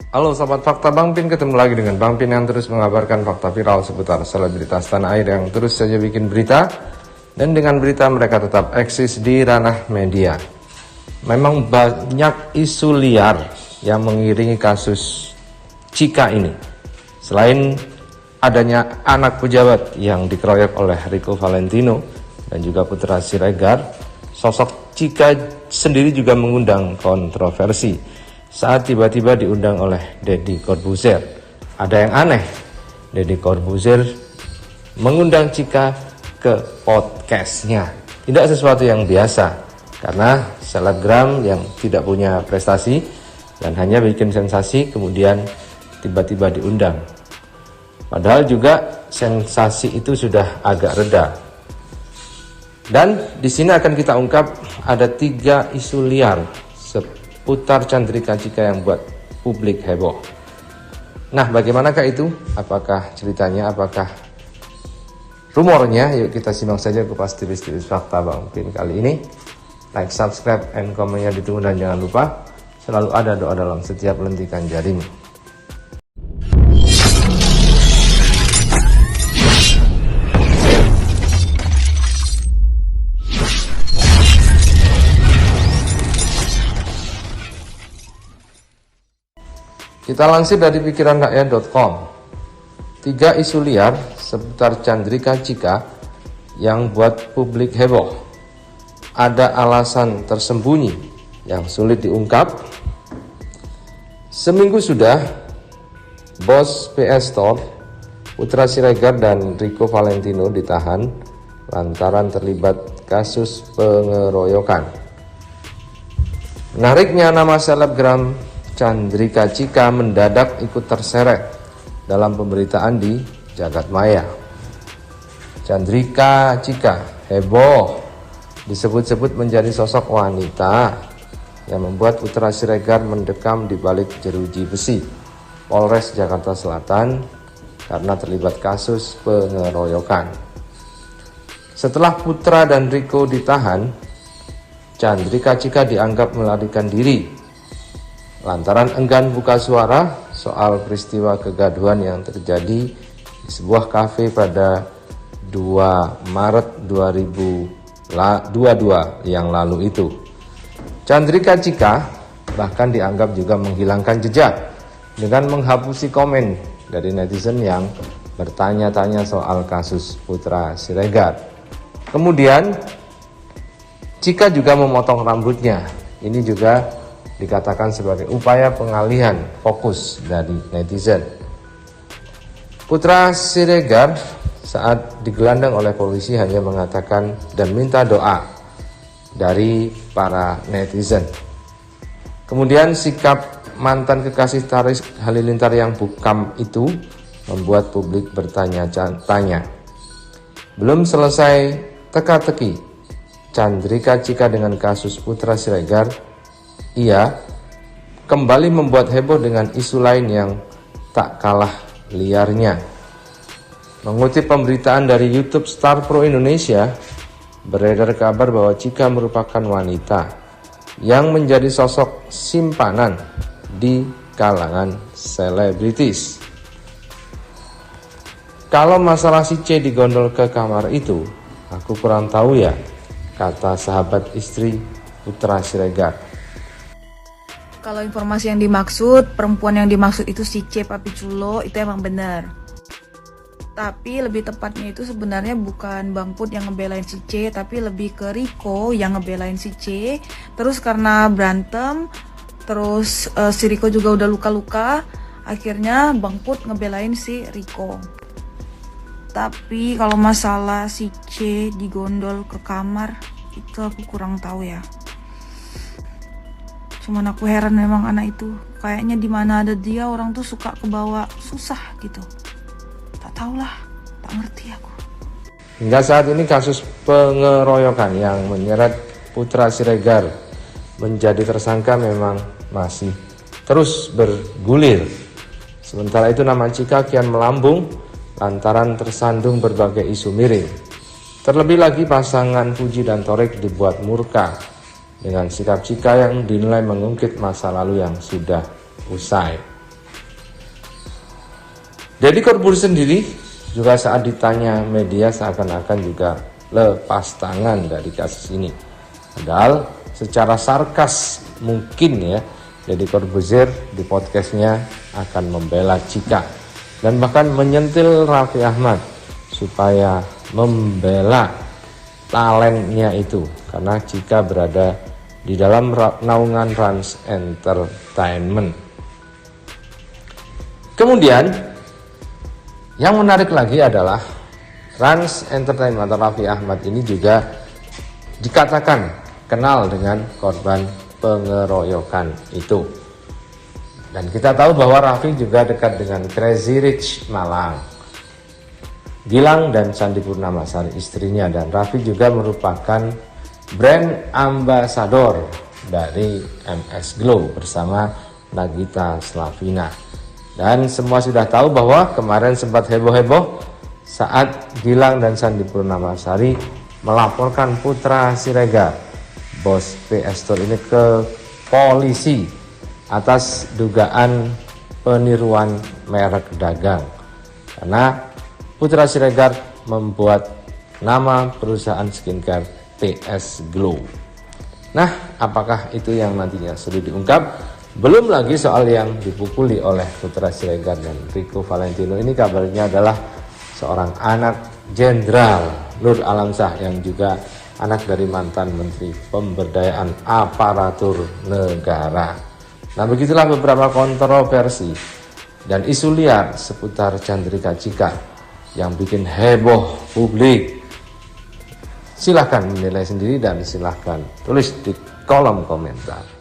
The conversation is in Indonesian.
Halo Sobat Fakta, Bang Pin ketemu lagi dengan Bang Pin yang terus mengabarkan fakta viral seputar selebritas tanah air yang terus saja bikin berita. Dan dengan berita mereka tetap eksis di ranah media. Memang banyak isu liar yang mengiringi kasus Chika ini. Selain adanya anak pejabat yang dikeroyok oleh Rico Valentino dan juga Putra Siregar, sosok Chika sendiri juga mengundang kontroversi saat tiba-tiba diundang oleh Deddy Corbuzier. Ada yang aneh, Deddy Corbuzier mengundang Chika ke podcastnya. Tidak sesuatu yang biasa, karena selebgram yang tidak punya prestasi dan hanya bikin sensasi kemudian tiba-tiba diundang. Padahal juga sensasi itu sudah agak reda. Dan di sini akan kita ungkap ada 3 isu liar seputar Chandrika Chika yang buat publik heboh. Nah, bagaimanakah itu? Apakah ceritanya? Apakah rumornya? Yuk kita simak saja kupas tipis-tipis fakta Bang Pin kali ini. Like, subscribe, and komennya ditunggu, dan jangan lupa selalu ada doa dalam setiap lentikan jarimu. Kita lansir dari pikiranrakyat.com. 3 isu liar seputar Chandrika Chika yang buat publik heboh. Ada alasan tersembunyi yang sulit diungkap. Seminggu sudah, bos PS Store, Putra Siregar dan Rico Valentino ditahan lantaran terlibat kasus pengeroyokan. Menariknya, nama selebgram Chandrika Chika mendadak ikut terseret dalam pemberitaan di jagat maya. Chandrika Chika heboh disebut-sebut menjadi sosok wanita yang membuat Putra Siregar mendekam di balik jeruji besi Polres Jakarta Selatan karena terlibat kasus pengeroyokan. Setelah Putra dan Rico ditahan, Chandrika Chika dianggap melarikan diri lantaran enggan buka suara soal peristiwa kegaduhan yang terjadi di sebuah kafe pada 2 Maret 2022 yang lalu itu. Chandrika Chika bahkan dianggap juga menghilangkan jejak dengan menghapusi komen dari netizen yang bertanya-tanya soal kasus Putra Siregar. Kemudian Chika juga memotong rambutnya. Ini juga dikatakan sebagai upaya pengalihan fokus dari netizen. Putra Siregar saat digelandang oleh polisi hanya mengatakan dan minta doa dari para netizen. Kemudian sikap mantan kekasih Taris Halilintar yang bungkam itu membuat publik bertanya-tanya. Belum selesai teka-teki Chandrika Chika dengan kasus Putra Siregar, ia kembali membuat heboh dengan isu lain yang tak kalah liarnya. Mengutip pemberitaan dari YouTube Star Pro Indonesia, beredar kabar bahwa Chika merupakan wanita yang menjadi sosok simpanan di kalangan selebritis. Kalau masalah si C digondol ke kamar itu, aku kurang tahu ya, kata sahabat istri Putra Siregar. Kalau informasi yang dimaksud, perempuan yang dimaksud itu si C Papi Culo, itu emang benar. Tapi lebih tepatnya itu sebenarnya bukan Bang Put yang ngebelain si C, tapi lebih ke Rico yang ngebelain si C. Terus karena berantem, terus si Rico juga udah luka-luka, akhirnya Bang Put ngebelain si Rico. Tapi kalau masalah si C digondol ke kamar, itu aku kurang tahu ya. Cuman aku heran memang anak itu, kayaknya di mana ada dia orang tuh suka kebawa susah gitu. Tak tahulah, tak ngerti aku. Hingga saat ini kasus pengeroyokan yang menyeret Putra Siregar menjadi tersangka memang masih terus bergulir. Sementara itu nama Chika kian melambung lantaran tersandung berbagai isu miring. Terlebih lagi pasangan Puji dan Torek dibuat murka dengan sikap Chika yang dinilai mengungkit masa lalu yang sudah usai. Deddy Corbuzier sendiri juga saat ditanya media seakan-akan juga lepas tangan dari kasus ini. Padahal secara sarkas mungkin ya Deddy Corbuzier di podcastnya akan membela Chika dan bahkan menyentil Raffi Ahmad supaya membela talentnya itu, karena Chika berada di dalam naungan Rans Entertainment. Kemudian yang menarik lagi adalah Rans Entertainment atau Raffi Ahmad ini juga dikatakan kenal dengan korban pengeroyokan itu. Dan kita tahu bahwa Raffi juga dekat dengan Crazy Rich Malang, Gilang dan Sandi Purnamasari istrinya, dan Raffi juga merupakan brand ambassador dari MS Glow bersama Nagita Slavina. Dan semua sudah tahu bahwa kemarin sempat heboh-heboh saat Gilang dan Sandi Purnamasari melaporkan Putra Siregar, bos PS Store ini, ke polisi atas dugaan peniruan merek dagang. Karena Putra Siregar membuat nama perusahaan skincare PS Glow. Nah, apakah itu yang nantinya sudah diungkap? Belum lagi soal yang dipukuli oleh Putra Siregar dan Rico Valentino. Ini kabarnya adalah seorang anak jenderal Nur Alamsyah yang juga anak dari mantan Menteri Pemberdayaan Aparatur Negara. Nah, begitulah beberapa kontroversi dan isu liar seputar Chandrika Chika yang bikin heboh publik. Silahkan menilai sendiri dan silahkan tulis di kolom komentar.